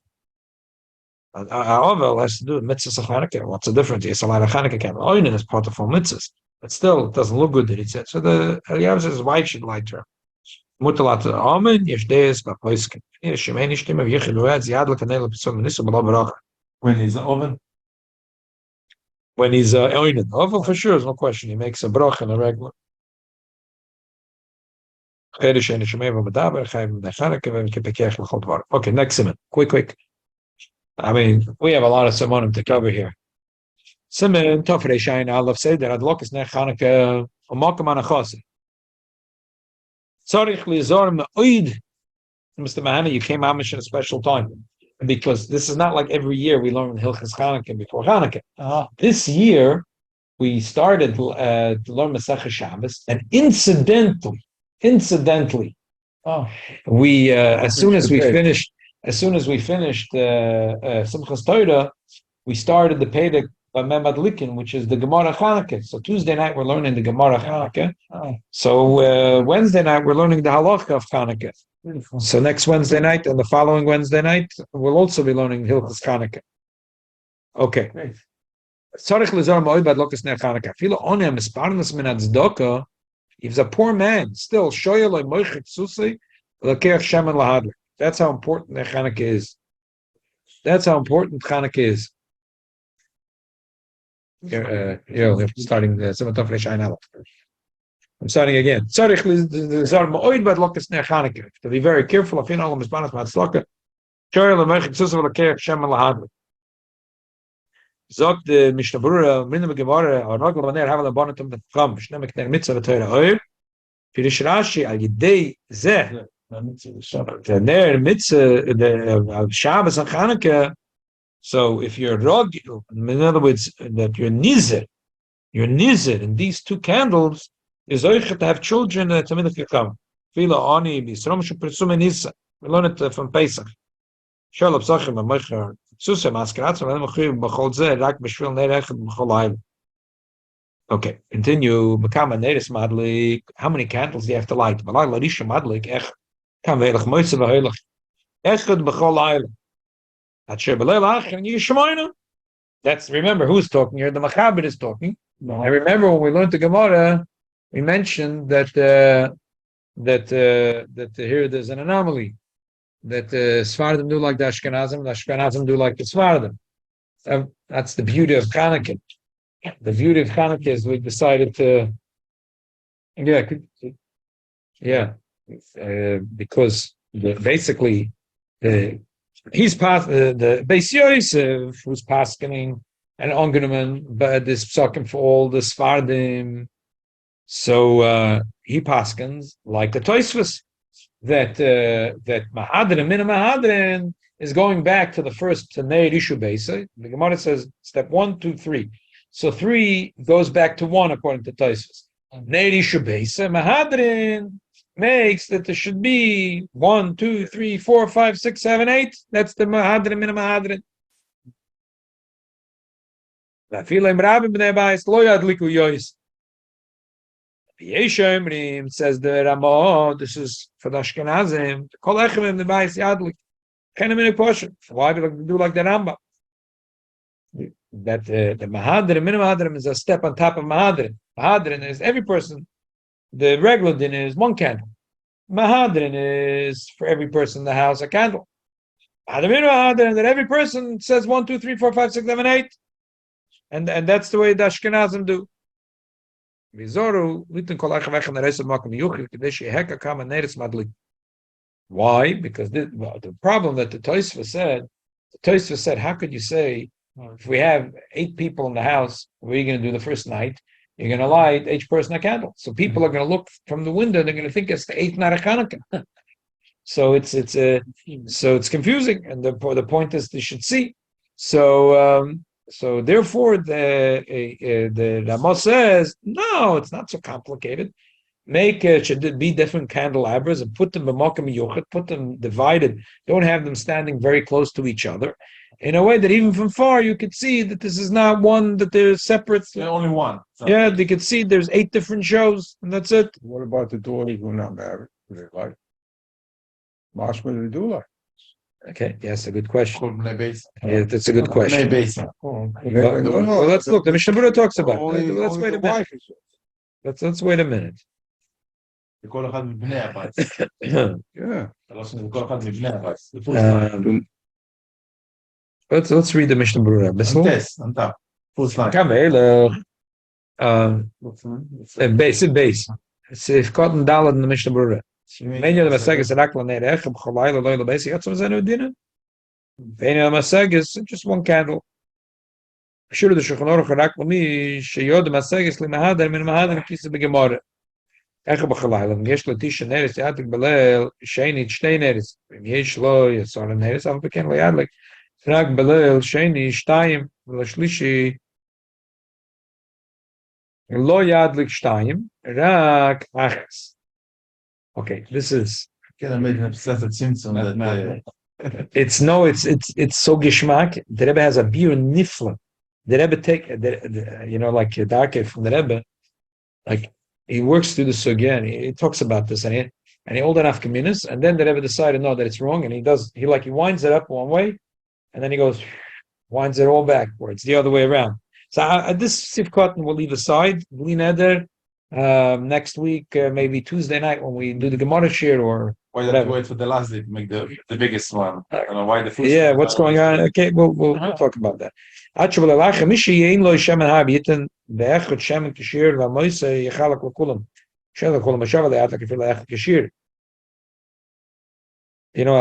Ovel has to do with mitzvahs of Chanukah. What's the difference? It's a lot of Chanukah camel. Oinen is part of all mitzvahs. But still, it doesn't look good that he said. So the Eliyahu says his wife should light her. Mutalat Amen, Yeshdeis, Bapoiskin. Shemeni Shtima, Yechiluad, Ziadla, Kanela, Pisum, Nisu, Balabarach. When he's oven? When he's Oinen. Ovel for sure, there's no question. He makes a brach and a regular. Okay, next simon. Quick. I mean, we have a lot of simonim to cover here. Simon, Tofrei Shain, Aleph Seder, Adlokas Nech Chanukah, Umakam Anachos. Tzarich Lizor Me'oid. Mr. Mahana, you came Amish in a special time. Because this is not like every year we learn Hilchos Chanukah before Chanukah. This year, we started to learn Masechah Shabbos, and incidentally, we as soon as we finished Simchas Torah, we started the Pedic by Mem Adlikin, which is the Gemara Chanukah. So Tuesday night we're learning the Gemara Chanukah. So Wednesday night we're learning the Halacha of Chanukah. So next Wednesday night and the following Wednesday night we'll also be learning Hilchos Chanukah. Okay. If he's a poor man, still that's how important the Chanukah is. That's how important Chanukah is. Starting the I'm starting again. To be very careful of Sagt the Mishnah Berura, Minna Gemara, or Nagel Baner, have a bonnetum with Cham, Shnemek Ner Mitzvah Torah Oir, Pirish Rashi, Al Yidei Zeh, the Ner Mitzvah, the Shabbos and Chanukah. So if you're rog, in other words, that you're nizer in these two candles, is oich to have children to Minna Cham. Fila Ani, Bisrom Shuprisum and Nisa. We learn it from Pesach. Shalom Sachem and Mocher. Okay, continue. How many candles do you have to light? That's, remember who's talking here? The Machabed is talking. I remember when we learned the Gemara, we mentioned that here there's an anomaly. That Sfardim do like the Ashkenazim do like the Sfardim. That's the beauty of Chanukah. The beauty of Chanukah is we decided to, because basically he's past the Beis Yosef who's paskening and ongenommen, but this psakim for all the Sfardim. So he paskens like the Tosfos that Mahadrin min Mahadrin is going back to the first Tanei Rishu Beisa. The Gemara says step 1, 2, 3. So 3 goes back to 1 according to Tosfos. Tanei Rishu Beisa Mahadrin makes that there should be 1, 2, 3, 4, 5, 6, 7, 8. That's the Mahadrin min Mahadrin. Says the Ramo, this is for the Ashkenazim. Why do you do like the Rambam? That the Mahadrim, min Mahadrim is a step on top of Mahadrin. Mahadrin is every person. The regular din is 1 candle. Mahadrin is for every person in the house a candle. Mahadrin that every person says 1, 2, 3, 4, 5, 6, 7, 8. And that's the way the Ashkenazim do. Why? Because the problem that the Tosfos said, how could you say, if we have 8 people in the house, what are you going to do the first night? You're going to light each person a candle. So people are going to look from the window and they're going to think it's the 8th night of Hanukkah. So it's confusing. And the point is they should see. So therefore, the Rama says, no, it's not so complicated. Should be different candelabras and put them b'makom yuchad, put them divided. Don't have them standing very close to each other, in a way that even from far you could see that this is not one, that they're separate. There's only one. Yeah, they could see there's 8 different shows, and that's it. What about the daughters who are not married? Do they like? Mashma, they do like. Okay, yes, a good question. Yeah, Yeah, that's a good question. Well, let's look. The Mishnah Berurah talks about it. Let's wait a minute. Let's wait a minute. Yeah. Let's read the Mishnah Berurah. Base. If cotton dollar in the Mishnah Berurah. Many of the Masagas are not Nerech, Chalayla, Loyla Base. You got some Zenu dinner? Many of the Masagas, just 1 candle. Sure, the Shulchan Aruch Rak Lami, Sheyod Masagas Limahadar, Min Mahadar, Kisa Begemara. Echa B'chalayla, Yesh Latisha Neres, Yatik Belel, Sheni, Shtei Neres, Yesh Lo, Yasar Neres, Al Beken Layadlik, Rak Belel, Sheni, Shtayim, Lashlishi, Lo Yadlik Shtayim, Rak Achas. Okay, this is. Can I make an obsessive symptom that It's so gishmak. The Rebbe has a beer nifla. The Rebbe take like Darke from the Rebbe, like he works through the sugya and he talks about this and he old enough communists, and then the Rebbe decided no that it's wrong, and he winds it up one way and then he winds it all backwards the other way around. So this Sivkot we'll leave aside. Bli neder. Next week, maybe Tuesday night when we do the Gemara shir or why did you wait for the last day to make the biggest one? I don't know why the first. Yeah, what's going on? Okay, we'll talk about that. I'll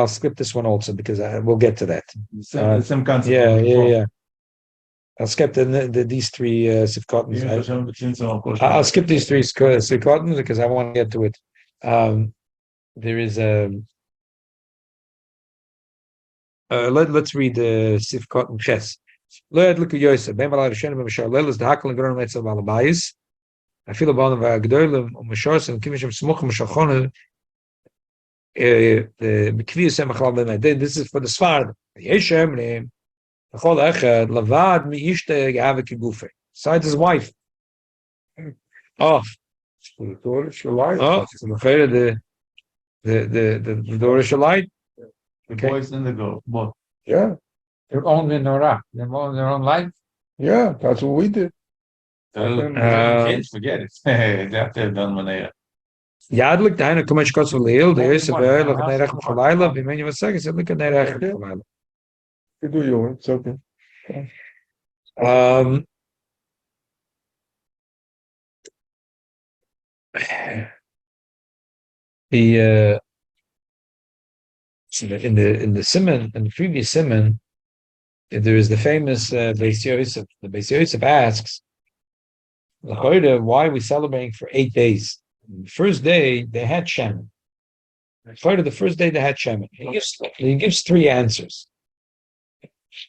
skip this one also because we'll get to that. The same concept. Yeah. I'll skip these 3 sifkotins. I'll skip these 3 sifkotins because I want to get to it. There is let's read the sifkotin ches. Lo yadliku Yosef ben balay Hashem ben Mishal is the hakol gron metzel balabayis. I feel about the gdolim umashars and kimishim smuch mashachon. The mikviyus emachlal ben. This is for the Sfard. Yeshem Lavad besides his wife. The door shall light. The boys and the girl, both. Yeah. Their own menorah, their own life. Yeah, that's what we did. Can't forget it. They have to have done menorah. Yadlik deine kumesh kos leil, the Yosef be'el nerech b'chalayla, b'meni v'segis yadlik nerech b'chalayla. You do your own, it's okay. Um, the in the simon, in the previous simon, there is the famous Beis Yosef. The Beis Yosef asks, why are we celebrating for 8 days? The first day they had Shemin. The first day they had Shemin. He gives 3 answers.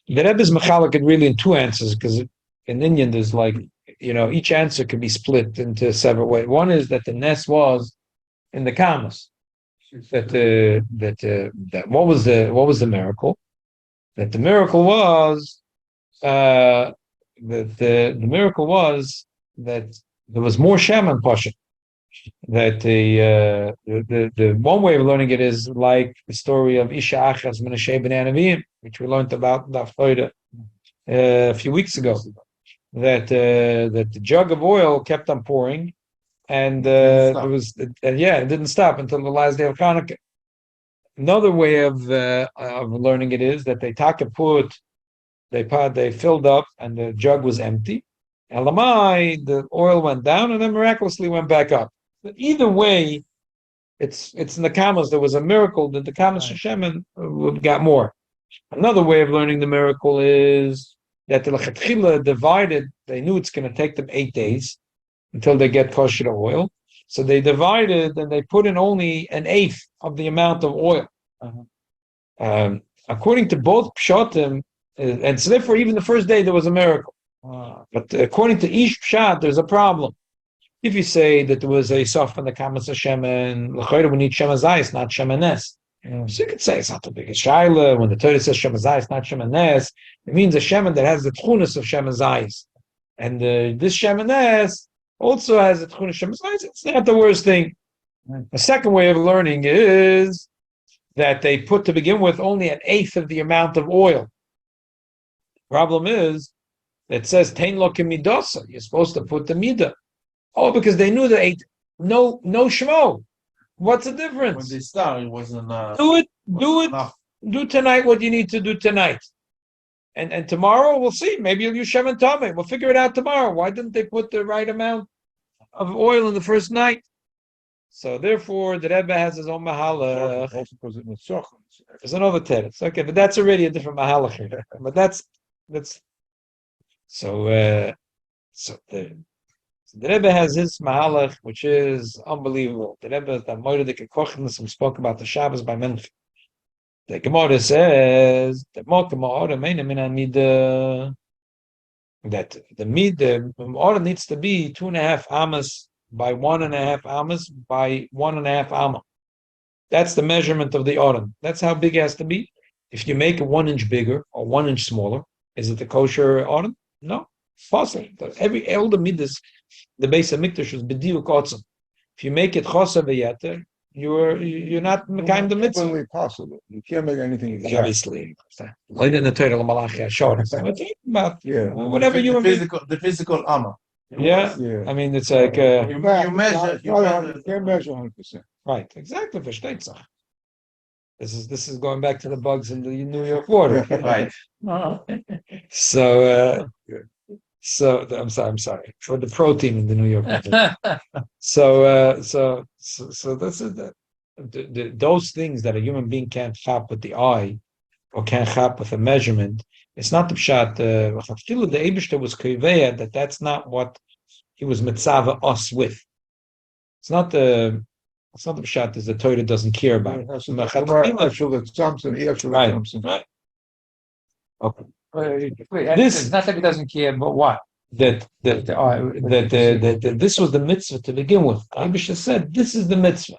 The Rebbe's Mechalek it really in 2 answers, because in Indian there's like, each answer can be split into several ways. One is that the nest was in the Kamas. That what was the miracle? That the miracle was that the miracle was that there was more Shaman Pasha. That the one way of learning it is like the story of Isha Achaz Menashe Ben Anavim, which we learned about a few weeks ago. That the jug of oil kept on pouring, and it didn't stop until the last day of Chanukah. Another way of learning it is that they filled up and the jug was empty. Elamai, the oil went down and then miraculously went back up. But either way, it's in the Kamas. There was a miracle that the Kamas Hashem got more. Another way of learning the miracle is that the Lechatchila divided. They knew it's going to take them 8 days until they get kosher oil. So they divided and they put in only 1/8 of the amount of oil. According to both Pshatim, and so therefore even the first day there was a miracle. But according to each Pshat, there's a problem. If you say that there was a sof in the Kamas Hashem and L'chayra we need Shemazayis, not Shemanes. So you could say it's not the biggest shaila. When the Torah says Shemazayis, not Shemanes, it means a Sheman that has the tchunas of Shemazayis. And this Shemanes also has the tchunas of Shemazayis. It's not the worst thing. The second way of learning is that they put to begin with only 1/8 of the amount of oil. The problem is, it says Tein lo kemidasa. You're supposed to put the midah. Oh, because they knew that no shmo. What's the difference? When they started, it wasn't. Do it. Do tonight what you need to do tonight, and tomorrow we'll see. Maybe you'll use Shem and Tomei. We'll figure it out tomorrow. Why didn't they put the right amount of oil in the first night? So therefore, the Rebbe has his own mahalach. Also because it was sochon. There's another teretz. Okay, but that's already a different mahalach. But that's so. The Rebbe has his mahalach, which is unbelievable. The Rebbe is the Moedik Kochnis, we spoke about the Shabbos by Mincha. The Gemara says that the order needs to be 2.5 amas by 1.5 amas by 1.5 amma. That's the measurement of the order. That's how big it has to be. If you make it 1 inch bigger or 1 inch smaller, is it the kosher order? No, possible. Every elder midas. The base of mikdash was b'diuk otzim. If you make it chosa v'yeter, you're not kind of mitzvah. It's possible. You can't make anything exact. Obviously, whatever you The physical amma. Yeah, I mean it's like You measure. You can't measure 100%. right, exactly. Versteht. This is going back to the bugs in the New York water. Right. So I'm sorry for the protein in the New York water. So this is those things that a human being can't chop with the eye or can't chop with a measurement. It's not the pshat. The Eibishter was koveya that's not what he was mitzvah us with. It's not the pshat is the Torah doesn't care about it. Right. Okay. This is not that he doesn't care, but what? That this was the mitzvah to begin with. Eibishter said this is the mitzvah.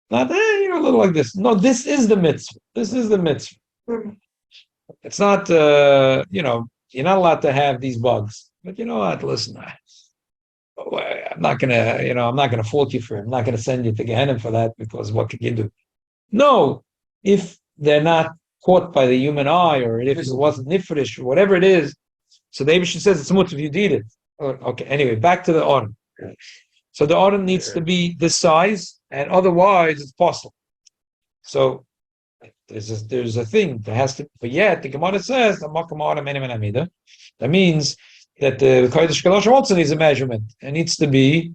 Not a little like this. No, this is the mitzvah. This is the mitzvah. It's not you're not allowed to have these bugs. But you know what? Listen, I'm not gonna fault you for it. I'm not gonna send you to Gehenna for that, because what can you do? No, if they're not caught by the human eye, or if it wasn't nifrish, or whatever it is. So the Eibishter says it's much if you did it. Okay, anyway, back to the order. So the order needs to be this size, and otherwise it's possible. So there's a thing that has to, but yet the Gemara says the makam order minimum amida. That means that the Kodesh Kadosh also needs a measurement. It needs to be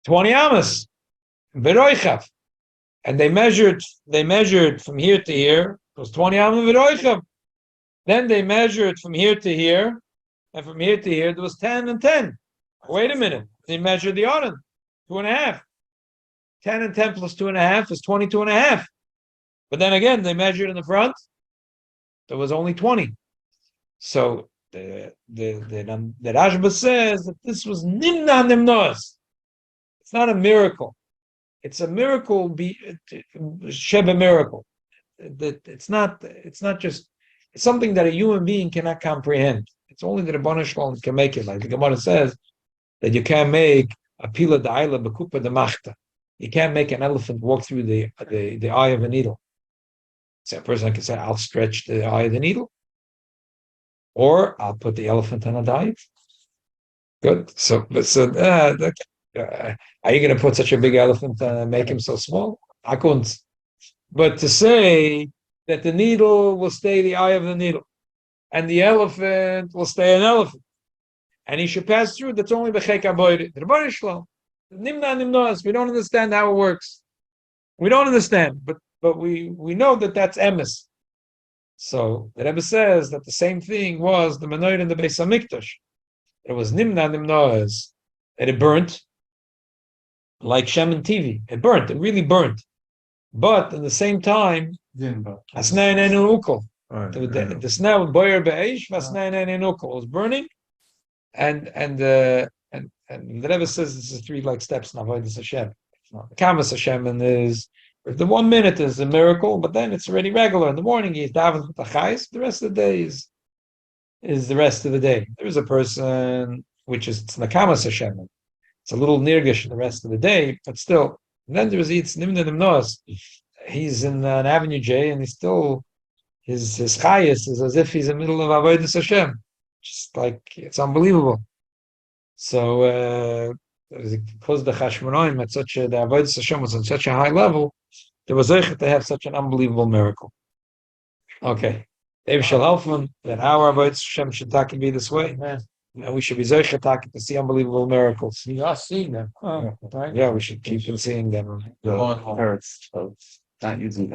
20 amas. V'roichav. And they measured from here to here. It was 20 amas v'roichav. Then they measured from here to here. And from here to here, there was 10 and 10. Wait a minute. They measured the Aron. 2.5. 10 and 10 plus 2.5 is 22.5. But then again, they measured in the front. There was only 20. So the Rashba says that this was nimna nimnoas. It's not a miracle. It's a miracle, sheba miracle. It's not just, it's something that a human being cannot comprehend. It's only the Rebbeinu Shalom can make it. Like the Gemara says that you can't make a pila da'ila b'kupa d'machta. You can't make an elephant walk through the eye of a needle. So a person can say, I'll stretch the eye of the needle. Or I'll put the elephant on a diet. Good. So are you going to put such a big elephant and make him so small? I couldn't. But to say that the needle will stay the eye of the needle, and the elephant will stay an elephant, and he should pass through, that's only b'chek aboyre. The Rebbeinu Shalom. Nimna nimnoas. We don't understand how it works. We don't understand, but we know that that's emes. So the Rebbe says that the same thing was the menorah in the Beis Hamikdash. It was nimna nimnoas, and it burnt like Shem and TV. It burnt. It really burnt. But at the same time, asnei nenu ukol. The snow boyer be'esh, asnei nenu ukol was burning, and the Rebbe says this is 3 like steps in avodas Hashem. The Kamas Hashem and is the 1 minute is a miracle, but then it's already regular. In the morning he's davening with the chayes. The rest of the day is the rest of the day. There is a person which is the Kamas Hashem. It's a little nirgish the rest of the day, but still. And then there's nimna nimnoas. He's in an Avenue J, and he's still his chayes is as if he's in the middle of avodas Hashem. Just like it's unbelievable. So because the Chashmonaim at the avodas Hashem was on such a high level, there was to have such an unbelievable miracle. Okay, David Shalhalfman, that our avodas Hashem should be this way. And we should be zeicha to see unbelievable miracles. You are seeing them. Oh, right. Yeah, we should keep on seeing them. The parents of not using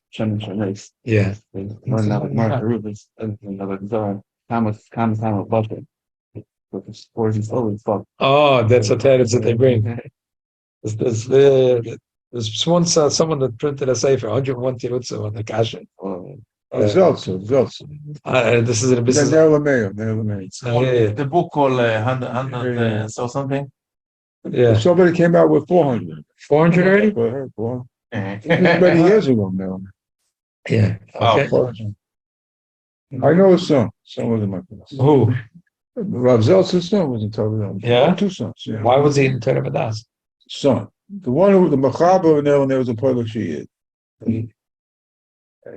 Shem and Shemais. Yeah. One now with Mark Rubens and another Zoran. Thomas Buffett. With the scores and slowly fuck. Oh, that's what that is that they bring. There's once someone that printed a sefer 101 tirutzim on the kasha. Zeltzer. This is a business. The book called 100 so something. Yeah. Somebody came out with 400. 400 already? 400. Many years ago now. Yeah. Okay. I know his son. Son was in my class. Who? Rav Zeltzer's son was in Torah. Yeah? 2 sons. Yeah. Why was he in Torah Vadas? Son. The one who was the Machaber and there was a Polish Yid.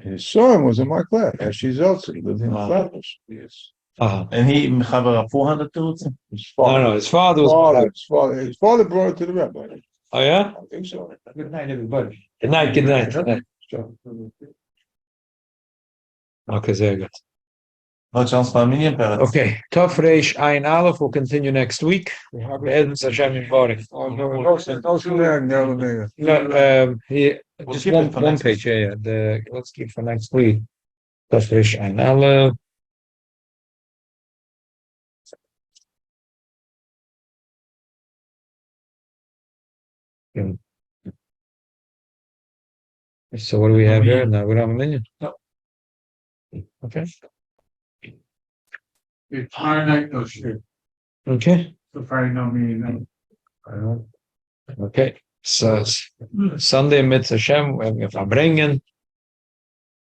His son was in my class. Ashi Zeltzer. He lived in Flatbush. Yes. And he Mechaber 400 Tirutzim? No, his father was. His father brought it to the rabbi. Oh, yeah? I think so. Good night, everybody. Good night. Okay, very good. No chance for a million parents. Okay, Tov Reish Ayin Aleph will continue next week. Be'ezus Hashem Yimvorech. Just one page. Yeah. Let's keep for next week. Tov Reish Ayin Aleph. So what do we have here? No, we don't have a minion. No. Okay. It's hard night, no shit. Okay. So far, no meaning. Okay. So Sunday Mitzvah Hashem, we're having a Farbrengen.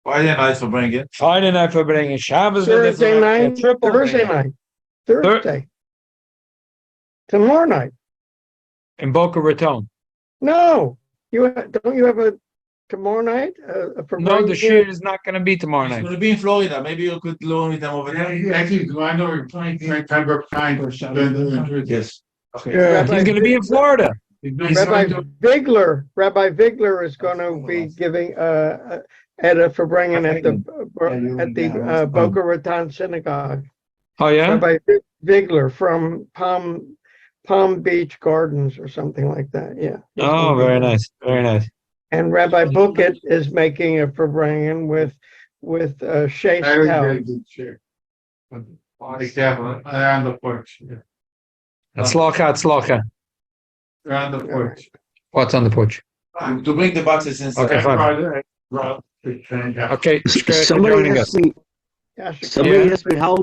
Friday night for bringing. Friday night Farbrengen. Shabbos Thursday night. Thursday night. Thursday. Tomorrow night. In Boca Raton. No, don't you have a tomorrow night? No, the shir is not going to be tomorrow It's night. going to be in Florida. Maybe you could loan with them over there. Actually, I know we're playing Pembroke Pines. Yes. Yeah. He's going to be in Florida. Rabbi Vigler is going to be giving at a Farbrengen at the Boca Raton Synagogue. Oh, yeah? Rabbi Vigler from Palm Beach Gardens or something like that, yeah. He's Oh, gonna be very there. nice. Very nice. And Rabbi Bookett is making a farbrengen with Shea Very Stout. good chair. Example, around the porch. Yeah. Tzlocha. Around the porch. What's on the porch? To bring the boxes inside. Okay, fine. Right. Okay, Shkoyach for Somebody joining us. asked me, Yeah, somebody Yeah. asked me how